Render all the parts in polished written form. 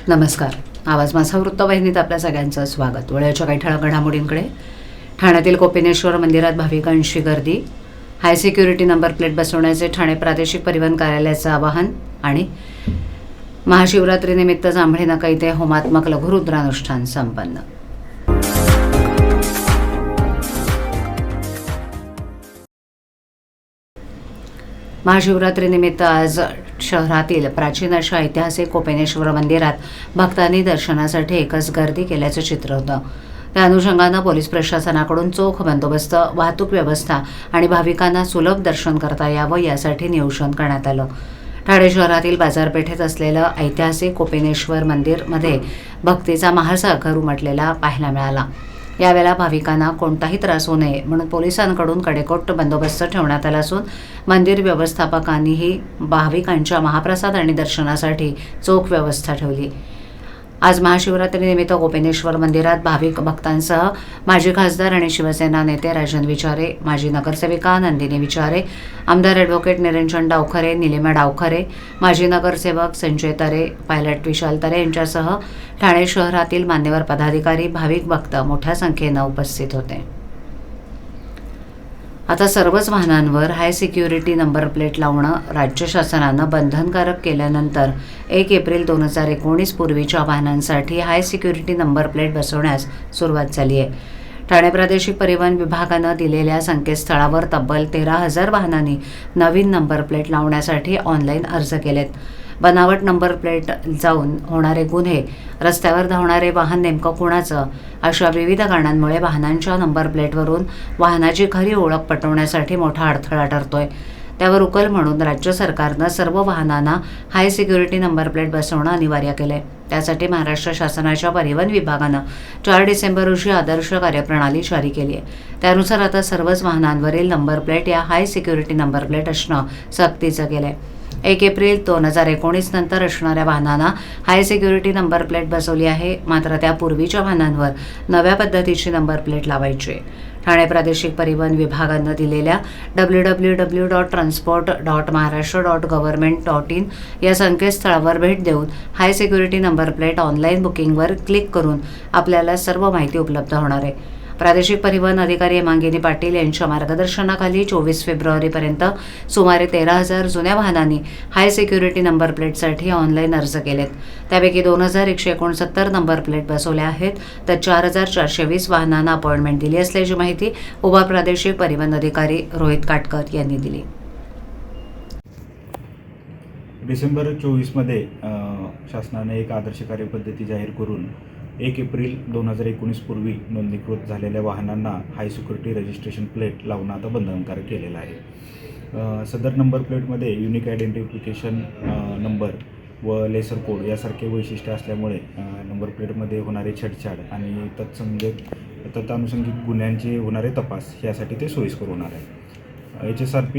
नमस्कार. आवाज माझा वृत्तवाहिनीत आपल्या सगळ्यांचं स्वागत. वेळेच्या काही ठळक घडामोडींकडे. ठाण्यातील कोपिनेश्वर मंदिरात भाविकांची गर्दी. हाय सिक्युरिटी नंबर प्लेट बसवण्याचे ठाणे प्रादेशिक परिवहन कार्यालयाचं आवाहन. आणि महाशिवरात्रीनिमित्त जांभळी नाका इथे होमात्मक लघुरुद्रानुष्ठान संपन्न. महाशिवरात्रीनिमित्त आज शहरातील प्राचीन अशा ऐतिहासिक कोपिनेश्वर मंदिरात भक्तांनी दर्शनासाठी एकच गर्दी केल्याचं चित्र होतं. त्या अनुषंगानं पोलीस प्रशासनाकडून चोख बंदोबस्त, वाहतूक व्यवस्था आणि भाविकांना सुलभ दर्शन करता यावं यासाठी नियोजन करण्यात आलं. ठाणे शहरातील बाजारपेठेत असलेलं ऐतिहासिक कोपिनेश्वर मंदिरमध्ये भक्तीचा महासागर उमटलेला पाहायला मिळाला. यावेळेला भाविकांना कोणताही त्रास होऊ नये म्हणून पोलिसांकडून कडेकोट बंदोबस्त ठेवण्यात आला असून मंदिर व्यवस्थापकांनीही भाविकांच्या महाप्रसाद आणि दर्शनासाठी चोख व्यवस्था ठेवली. आज महाशिवरात्रीनिमित्त कोपिनेश्वर मंदिरात भाविक भक्तांसह माजी खासदार आणि शिवसेना नेते राजन विचारे, माजी नगरसेविका नंदिनी विचारे, आमदार ॲडव्होकेट निरंजन डावखरे, निलिमा डावखरे, माजी नगरसेवक संजय तरे, पायलट विशाल तरे यांच्यासह ठाणे शहरातील मान्यवर पदाधिकारी, भाविक भक्त मोठ्या संख्येनं उपस्थित होते. आता सर्वच वाहनांवर हाय सिक्युरिटी नंबर प्लेट लावणं राज्य शासनानं बंधनकारक केल्यानंतर 1 एप्रिल 2019 पूर्वीच्या वाहनांसाठी हाय सिक्युरिटी नंबर प्लेट बसवण्यास सुरुवात झाली आहे. ठाणे प्रादेशिक परिवहन विभागानं दिलेल्या संकेतस्थळावर तब्बल 13,000 वाहनांनी नवीन नंबर प्लेट लावण्यासाठी ऑनलाईन अर्ज केलेत. बनावट नंबर प्लेट जाऊन होणारे गुन्हे, रस्त्यावर धावणारे वाहन नेमकं कुणाचं, अशा विविध कारणांमुळे वाहनांच्या नंबर प्लेटवरून वाहनाची खरी ओळख पटवण्यासाठी मोठा अडथळा ठरतोय. त्यावर उकल म्हणून राज्य सरकारनं सर्व वाहनांना हाय सिक्युरिटी नंबर प्लेट बसवणं अनिवार्य केलंय. त्यासाठी महाराष्ट्र शासनाच्या परिवहन विभागानं 4 डिसेंबर रोजी आदर्श कार्यप्रणाली जारी केली आहे. त्यानुसार आता सर्वच वाहनांवरील नंबर प्लेट या हाय सिक्युरिटी नंबर प्लेट असणं सक्तीचं केलंय. 1 एप्रिल 2019 नंतर असणाऱ्या वाहनांना हाय सिक्युरिटी नंबर प्लेट बसवली आहे. मात्र त्यापूर्वीच्या वाहनांवर नव्या पद्धतीची नंबर प्लेट लावायची आहे. ठाणे प्रादेशिक परिवहन विभागानं दिलेल्या www.transport.maharashtra.government.in या संकेतस्थळावर भेट देऊन high security number plate online बुकिंगवर क्लिक करून आपल्याला सर्व माहिती उपलब्ध होणार आहे. प्रादेशिक परिवहन अधिकारी हेमांगिनी पाटील यांच्या मार्गदर्शनाखाली 24 फेब्रुवारीपर्यंत सुमारे 13,000 जुन्या वाहनांनी हाय सिक्युरिटी नंबर प्लेटसाठी ऑनलाईन अर्ज केलेत. त्यापैकी 2,169 नंबर प्लेट बसवल्या आहेत, तर 4,420 वाहनांना अपॉइंटमेंट दिली असल्याची माहिती उप प्रादेशिक परिवहन अधिकारी रोहित काटकर यांनी दिली. डिसेंबर 24 शासनाने एक आदर्श कार्यपद्धती जाहीर करून 1 एप्रिल 2019 पूर्वी नोंदणीकृत झालेल्या वाहनांना हाय सिक्युरिटी रजिस्ट्रेशन प्लेट लावणं आता बंधनकारक केलेलं आहे. सदर नंबर प्लेटमध्ये युनिक आयडेंटिफिकेशन नंबर व लेसर कोड यासारखे वैशिष्ट्ये असल्यामुळे नंबर प्लेटमध्ये होणारे छेडछाड आणि तत्संगत गुन्ह्यांचे होणारे तपास यासाठी ते सोयीस्कर होणार आहे. HSRP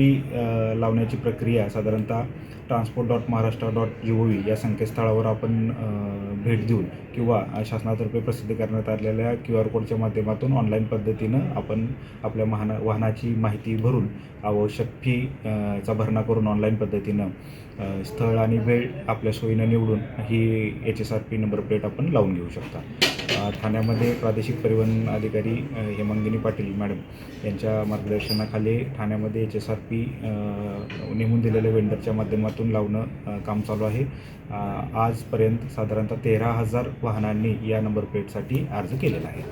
लावण्याची प्रक्रिया साधारणतः transport.maharashtra.gov या संकेतस्थळावर आपण भेट देऊन किंवा शासनातर्फे प्रसिद्ध करण्यात आलेल्या QR कोडच्या माध्यमातून ऑनलाईन पद्धतीनं आपण आपल्या वाहनाची माहिती भरून आवश्यक फीचा भरणा करून ऑनलाईन पद्धतीनं स्थळ आणि वेळ आपल्या सोयीनं निवडून ही HSRP नंबर प्लेट आपण लावून घेऊ शकता. ठाण्यामध्ये प्रादेशिक परिवहन अधिकारी हेमांगिनी पाटील मॅडम यांच्या मार्गदर्शनाखाली ठाण्यामध्ये HSRP नेमून दिलेल्या वेंडरच्या माध्यमातून लावणं काम चालू आहे. आजपर्यंत साधारणतः 13,000 वाहनांनी या नंबर प्लेटसाठी अर्ज केलेला आहे.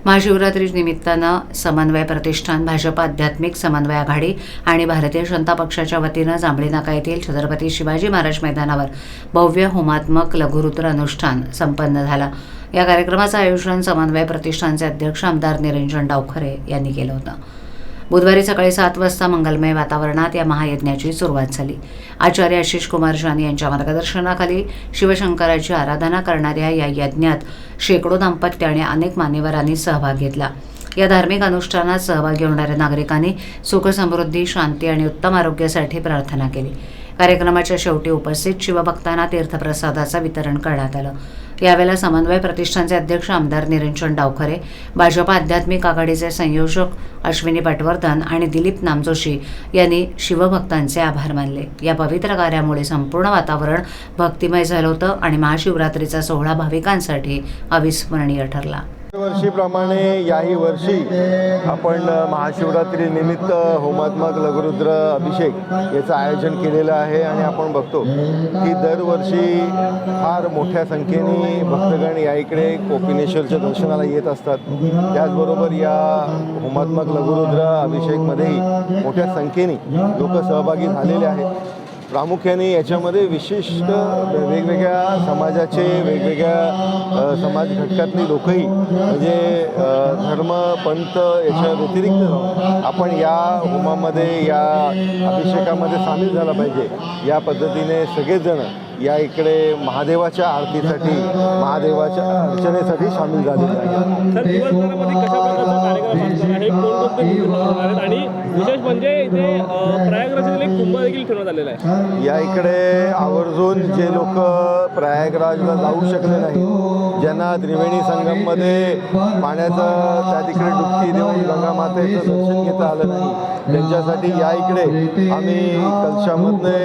महाशिवरात्री निमित्तानं समन्वय प्रतिष्ठान, भाजप आध्यात्मिक समन्वय आघाडी आणि भारतीय जनता पक्षाच्या वतीनं जांभळी नाका येथील छत्रपती शिवाजी महाराज मैदानावर भव्य होमात्मक लघुरुद्र अनुष्ठान संपन्न झालं. या कार्यक्रमाचं आयोजन समन्वय प्रतिष्ठानचे अध्यक्ष आमदार निरंजन डावखरे यांनी केलं होतं. बुधवारी सकाळी 7 वाजता मंगलमय वातावरणात या महायज्ञाची सुरुवात झाली. आचार्य आशिष कुमार जानी यांच्या मार्गदर्शनाखाली शिवशंकराची आराधना करणाऱ्या या यज्ञात शेकडो दाम्पत्य आणि अनेक मान्यवरांनी सहभाग घेतला. या धार्मिक अनुष्ठानात सहभागी होणाऱ्या नागरिकांनी सुख समृद्धी, शांती आणि उत्तम आरोग्यासाठी प्रार्थना केली. कार्यक्रमाच्या शेवटी उपस्थित शिवभक्तांना तीर्थप्रसादाचं वितरण करण्यात आलं. यावेळेला समन्वय प्रतिष्ठानचे अध्यक्ष आमदार निरंजन डावखरे, भाजपा आध्यात्मिक आघाडीचे संयोजक अश्विनी पटवर्धन आणि दिलीप नामजोशी यांनी शिवभक्तांचे आभार मानले. या पवित्र कार्यामुळे संपूर्ण वातावरण भक्तिमय झालं होतं आणि महाशिवरात्रीचा सोहळा भाविकांसाठी अविस्मरणीय ठरला. वर्षीप्रमाणे याही वर्षी आपण महाशिवरात्री निमित्त होमात्मक लघुरुद्र अभिषेक याचं आयोजन केलेलं आहे आणि आपण बघतो की दरवर्षी फार मोठ्या संख्येने भक्तगण या इकडे कोपिनेश्वरच्या दर्शनाला येत असतात. त्याचबरोबर या होमात्मक लघुरुद्र अभिषेकमध्येही मोठ्या संख्येने लोक सहभागी झालेले आहेत. प्रामुख्याने याच्यामध्ये विशिष्ट वेगवेगळ्या समाजाचे वेगवेगळ्या समाज घटकातली लोकही म्हणजे धर्म पंथ याच्या व्यतिरिक्त जाऊन आपण या होमामध्ये या अभिषेकामध्ये सामील झाला पाहिजे या पद्धतीने सगळेजण या इकडे महादेवाच्या आरतीसाठी महादेवाच्या अर्चनेसाठी सामील झालेले आहेत. सर, दिवसभरामध्ये कशा प्रकारचा कार्यक्रम असणार आहे, कोणकोणते कुंभ ठेवणार आहेत आणि विशेष म्हणजे इथे प्रयागराजमध्ये एक कुंभ देखील ठेवण्यात आलेला आहे. या इकडे आवर्जून जे लोक प्रयागराजला जाऊ शकले नाही, ज्यांना त्रिवेणी संगममध्ये पाण्याचं त्या तिकडे डुबकी देऊन गंगा मातेचं दर्शन घेता आलं नाही, त्यांच्यासाठी या इकडे आम्ही कलशामधले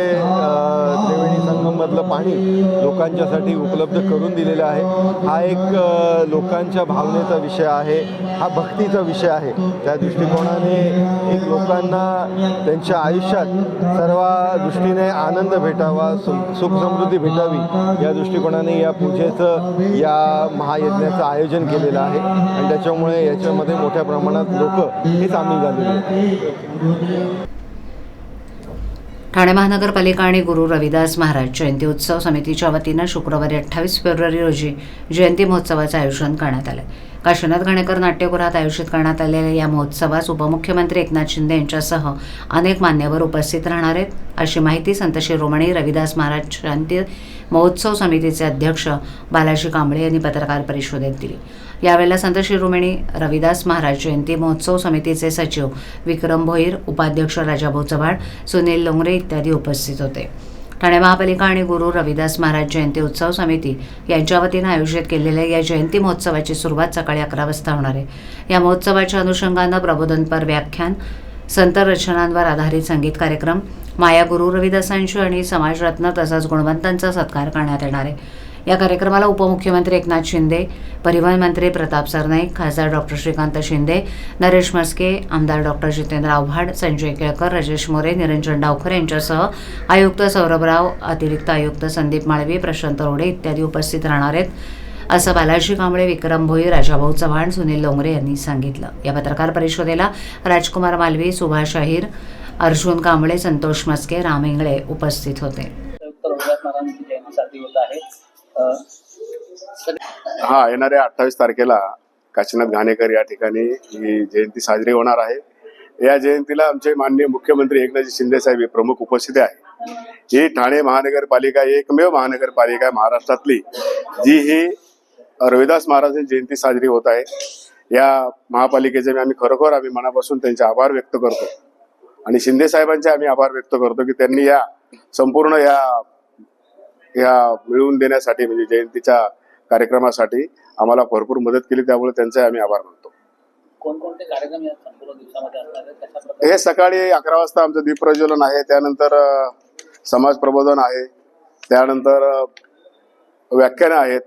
त्रिवेणी संगममधलं पाणी लोकांच्यासाठी उपलब्ध करून दिलेलं आहे. हा एक लोकांच्या भावनेचा विषय आहे, हा भक्तीचा विषय आहे. त्या दृष्टिकोनाने एक लोकांना त्यांच्या आयुष्यात सर्व दृष्टीने आनंद भेटावा, सुख समृद्धी भेटावी या दृष्टिकोनाने या पूजेचं या महायज्ञाचं आयोजन केलेलं आहे आणि त्याच्यामुळे याच्यामध्ये मोठ्या प्रमाणात लोक हे सामील झालेले आहेत. ठाणे महानगरपालिका आणि गुरु रविदास महाराज जयंती उत्सव समितीच्या वतीनं शुक्रवारी 28 फेब्रुवारी रोजी जयंती महोत्सवाचं आयोजन करण्यात आलं. काशीनाथ घाणेकर नाट्यगृहात आयोजित करण्यात आलेल्या या महोत्सवास उपमुख्यमंत्री एकनाथ शिंदे यांच्यासह अनेक मान्यवर उपस्थित राहणार आहेत, अशी माहिती संत शिरोमणी रविदास महाराज जयंती महोत्सव समितीचे अध्यक्ष बालाजी कांबळे यांनी पत्रकार परिषदेत दिली. यावेळेला संत शिरोमणी रविदास महाराज जयंती महोत्सव समितीचे सचिव विक्रम भोईर, उपाध्यक्ष राजाभाऊ चव्हाण, सुनील लोंगरे इत्यादी उपस्थित होते. ठाणे महापालिका आणि गुरु रविदास महाराज जयंती उत्सव समिती यांच्या वतीनं आयोजित केलेल्या या जयंती महोत्सवाची सुरुवात सकाळी 11 वाजता होणार आहे. या महोत्सवाच्या अनुषंगानं प्रबोधनपर व्याख्यान, संत रचनांवर आधारित संगीत कार्यक्रम, माया गुरु रविदासांची आणि समाजरत्न तसंच गुणवंतांचा सत्कार करण्यात येणार आहे. या कार्यक्रमाला उपमुख्यमंत्री एकनाथ शिंदे, परिवहन मंत्री प्रताप सरनाईक, खासदार डॉक्टर श्रीकांत शिंदे, नरेश म्हस्के, आमदार डॉक्टर जितेंद्र आव्हाड, संजय केळकर, राजेश मोरे, निरंजन डावखरे यांच्यासह आयुक्त सौरभराव, अतिरिक्त आयुक्त संदीप माळवी, प्रशांत रोडे इत्यादी उपस्थित राहणार आहेत, असं बालाजी कांबळे, विक्रम भोईर, राजाभाऊ चव्हाण, सुनील लोंगरे यांनी सांगितलं. या पत्रकार परिषदेला राजकुमार मालवी, सुभाष अहिर, अर्जुन कांबळे, संतोष म्हस्के, राम इंगळे उपस्थित होते. हा, येणाऱ्या 28 तारखेला काशीनाथ घाणेकर या ठिकाणी ही जयंती साजरी होणार आहे. या जयंतीला आमचे माननीय मुख्यमंत्री एकनाथ शिंदे साहेब हे प्रमुख उपस्थिती आहे. ही ठाणे महानगरपालिका एकमेव महानगरपालिका आहे महाराष्ट्रातली जी ही रविदास महाराजांची जयंती साजरी होत आहे. या महापालिकेचे आम्ही मनापासून त्यांचे आभार व्यक्त करतो आणि शिंदे साहेबांचे आम्ही आभार व्यक्त करतो की त्यांनी या संपूर्ण या मिळवून देण्यासाठी म्हणजे जयंतीच्या कार्यक्रमासाठी आम्हाला भरपूर मदत केली, त्यामुळे त्यांचे आम्ही आभार मानतो. कोणकोणते कार्यक्रम या संपूर्ण दिवसामध्ये असणार आहेत? हे सकाळी 11 वाजता आमचं दीप प्रज्वलन आहे, त्यानंतर समाज प्रबोधन आहे, त्यानंतर व्याख्यानं आहेत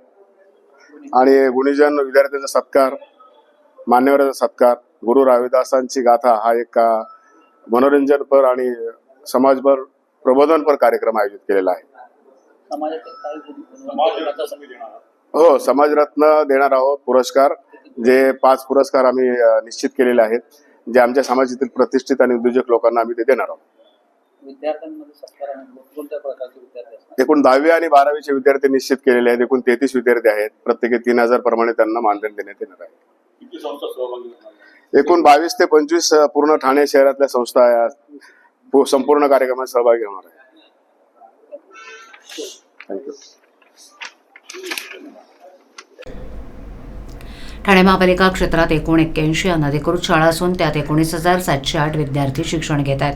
आणि गुणीजन विद्यार्थ्यांचा सत्कार, मान्यवरांचा सत्कार, गुरु रविदासांची गाथा हा एक मनोरंजनपर आणि समाजभर प्रबोधनपर कार्यक्रम आयोजित केलेला आहे. हो, समाजरत्न देणार आहोत पुरस्कार, जे 5 पुरस्कार आम्ही निश्चित केलेले आहेत, जे आमच्या समाजातील प्रतिष्ठित आणि उद्योजक लोकांना आम्ही ते देणार आहोत. एकूण 10वी आणि 12वीचे विद्यार्थी निश्चित केलेले आहेत. एकूण 33 विद्यार्थी आहेत. प्रत्येकी 3000 प्रमाणे त्यांना मानधन देण्यात येणार आहे. एकूण 22 ते 25 पूर्ण ठाणे शहरातल्या संस्था या संपूर्ण कार्यक्रमात सहभागी होणार आहे. थँक्यू. ठाणे महापालिका क्षेत्रात एकूण 81 अनधिकृत शाळा असून त्यात 19,708 विद्यार्थी शिक्षण घेत आहेत.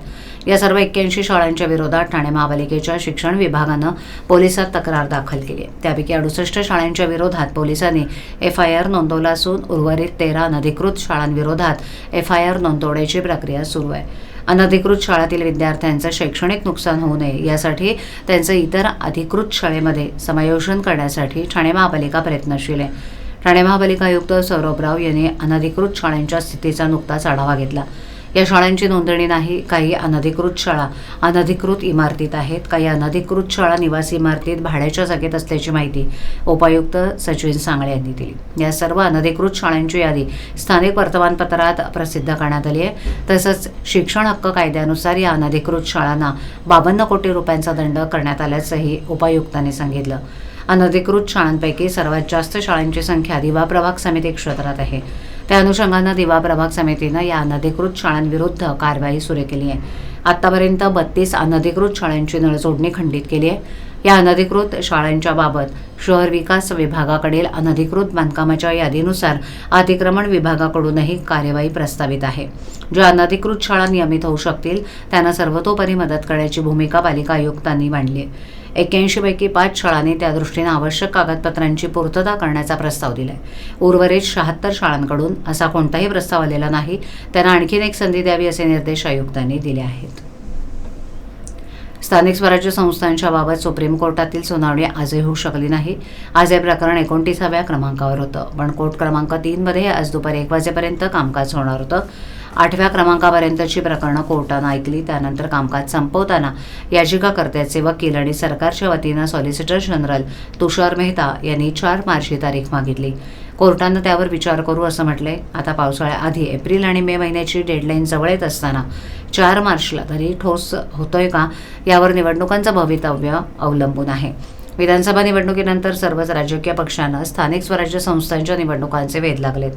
या सर्व 81 शाळांच्या विरोधात ठाणे महापालिकेच्या शिक्षण विभागानं पोलिसात तक्रार दाखल केली आहे. त्यापैकी 68 शाळांच्या विरोधात पोलिसांनी FIR नोंदवला असून उर्वरित 13 अनधिकृत शाळांविरोधात FIR नोंदवण्याची प्रक्रिया सुरू आहे. अनधिकृत शाळातील विद्यार्थ्यांचं शैक्षणिक नुकसान होऊ नये यासाठी त्यांचं इतर अधिकृत शाळेमध्ये समायोजन करण्यासाठी ठाणे महापालिका प्रयत्नशील आहे. ठाणे महापालिका आयुक्त सौरभ राव यांनी अनधिकृत शाळांच्या स्थितीचा नुकताच आढावा घेतला. या शाळांची नोंदणी नाही. काही अनधिकृत शाळा अनधिकृत इमारतीत आहेत. काही अनधिकृत शाळा निवासी इमारतीत भाड्याच्या जागेत असल्याची माहिती उपायुक्त सचिन सांगळे यांनी दिली. या सर्व अनधिकृत शाळांची यादी स्थानिक वर्तमानपत्रात प्रसिद्ध करण्यात आली आहे. तसंच शिक्षण हक्क कायद्यानुसार या अनधिकृत शाळांना 52 कोटी रुपयांचा दंड करण्यात आल्याचंही उपायुक्तांनी सांगितलं. अनधिकृत शाळांपैकी सर्वात जास्त शाळांची संख्या दिवा प्रभाग समिती क्षेत्रात आहे. त्या अनुषंगानं दिवा प्रभाग समितीनं या अनधिकृत शाळांविरुद्ध कारवाई सुरू केली आहे. आतापर्यंत 32 अनधिकृत शाळांची नळजोडणी खंडित केली आहे. या अनधिकृत शाळांच्या बाबत शहर विकास विभागाकडील अनधिकृत बांधकामाच्या यादीनुसार अतिक्रमण विभागाकडूनही कार्यवाही प्रस्तावित आहे. ज्या अनधिकृत शाळा नियमित होऊ शकतील त्यांना सर्वतोपरी मदत करण्याची भूमिका पालिका आयुक्तांनी मांडली आहे. 81 पैकी 5 शाळांनी त्यादृष्टीने आवश्यक कागदपत्रांची पूर्तता करण्याचा प्रस्ताव दिलाय. उर्वरित 76 शाळांकडून असा कोणताही प्रस्ताव आलेला नाही. त्यांना आणखीन एक संधी द्यावी असे निर्देश आयुक्तांनी दिले आहेत. स्थानिक स्वराज्य संस्थांच्या बाबत सुप्रीम कोर्टातील सुनावणी आजही होऊ शकली नाही. आज हे प्रकरण 29व्या क्रमांकावर होतं. पण कोर्ट क्रमांक 3 मध्ये आज दुपारी 1 वाजेपर्यंत कामकाज होणार होतं. 8व्या क्रमांकापर्यंतची प्रकरणं कोर्टानं ऐकली. त्यानंतर कामकाज संपवताना याचिकाकर्त्याचे वकील आणि सरकारच्या वतीनं सॉलिसिटर जनरल तुषार मेहता यांनी 4 मार्चची तारीख मागितली. कोर्टानं त्यावर विचार करू असं म्हटलंय. आता पावसाळ्याआधी एप्रिल आणि मे महिन्याची डेडलाईन जवळ येत असताना 4 मार्चला तरी ठोस होतोय का यावर निवडणुकांचं भवितव्य अवलंबून आहे. विधानसभा निवडणुकीनंतर सर्वच राजकीय पक्षांना स्थानिक स्वराज्य संस्थांच्या निवडणुकांचे वेध लागलेत.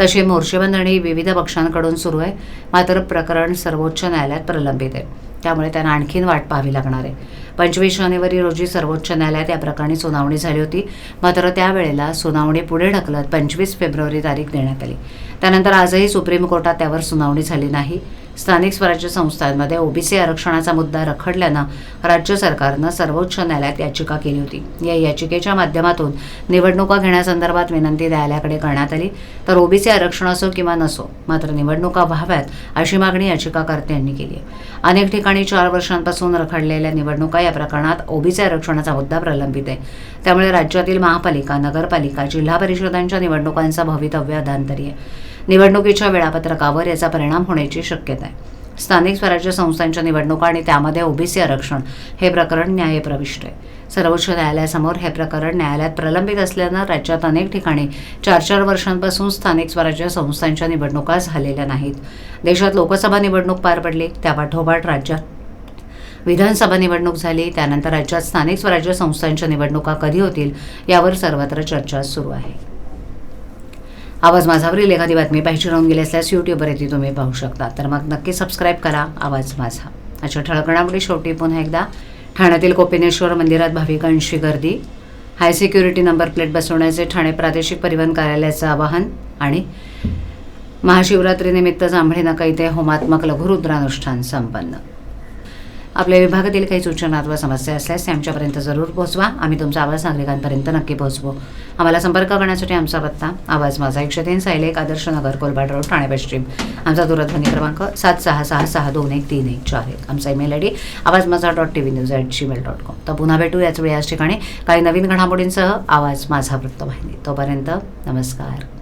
तशी मोर्चेबंधणी विविध पक्षांकडून सुरू आहे. मात्र प्रकरण सर्वोच्च न्यायालयात प्रलंबित आहे. त्यामुळे त्यांना आणखीन वाट पाहावी लागणार आहे. 25 जानेवारी रोजी सर्वोच्च न्यायालयात या प्रकरणी सुनावणी झाली होती. मात्र त्यावेळेला सुनावणी पुढे ढकलत 25 फेब्रुवारी तारीख देण्यात आली. त्यानंतर आजही सुप्रीम कोर्टात त्यावर सुनावणी झाली नाही. स्थानिक स्वराज्य संस्थांमध्ये OBC आरक्षणाचा मुद्दा रखडल्यानं राज्य सरकारनं सर्वोच्च न्यायालयात याचिका केली होती. या याचिकेच्या माध्यमातून निवडणुका घेण्यासंदर्भात विनंती न्यायालयाकडे करण्यात आली. तर OBC आरक्षण असो किंवा नसो मात्र निवडणुका व्हाव्यात अशी मागणी याचिकाकर्त्यांनी केली आहे. अनेक ठिकाणी 4 वर्षांपासून रखडलेल्या निवडणुका या प्रकरणात OBC आरक्षणाचा मुद्दा प्रलंबित आहे. त्यामुळे राज्यातील महापालिका, नगरपालिका, जिल्हा परिषदांच्या निवडणुकांचं भवितव्य अधांतरी आहे. निवडणुकीच्या वेळापत्रकावर याचा परिणाम होण्याची शक्यता आहे. स्थानिक स्वराज्य संस्थांच्या निवडणुका आणि त्यामध्ये OBC आरक्षण हे प्रकरण न्यायप्रविष्ट आहे. सर्वोच्च न्यायालयासमोर हे प्रकरण न्यायालयात प्रलंबित असल्यानं राज्यात अनेक ठिकाणी 4 वर्षांपासून स्थानिक स्वराज्य संस्थांच्या निवडणुका झालेल्या नाहीत. देशात लोकसभा निवडणूक पार पडली. त्यापाठोपाठ राज्यात विधानसभा निवडणूक झाली. त्यानंतर राज्यात स्थानिक स्वराज्य संस्थांच्या निवडणुका कधी होतील यावर सर्वत्र चर्चा सुरू आहे. आवाज माझावरील एखादी बातमी पाहिजे राहून गेली असल्यास यूट्यूबवर ती तुम्ही पाहू शकता. तर मग नक्की सबस्क्राईब करा आवाज माझा. अशा ठळक घडामोडी शेवटी पुन्हा एकदा. ठाण्यातील कोपिनेश्वर मंदिरात भाविकांची गर्दी. हाय सिक्युरिटी नंबर प्लेट बसवण्याचे ठाणे प्रादेशिक परिवहन कार्यालयाचं आवाहन. आणि महाशिवरात्रीनिमित्त जांभळी नाका इथे होमात्मक लघुरुद्रानुष्ठान संपन्न. आपल्या विभागातील काही सूचना अथवा समस्या असल्यास ते आमच्यापर्यंत जरूर पोहोचवा. आम्ही तुमचा आवाज नागरिकांपर्यंत नक्की पोहोचवू. आम्हाला संपर्क करण्यासाठी आमचा पत्ता आवाज माझा 103 सायलेक आदर्श नगर कोलबाड रोड ठाणे पश्चिम. आमचा दूरध्वनी क्रमांक 7666621314. आमचा ईमेल ID avazmaza.tvnews@gmail.com. तर पुन्हा भेटू याच वेळी याच ठिकाणी काही नवीन घडामोडींसह आवाज माझा वृत्तवाहिनी. तोपर्यंत नमस्कार.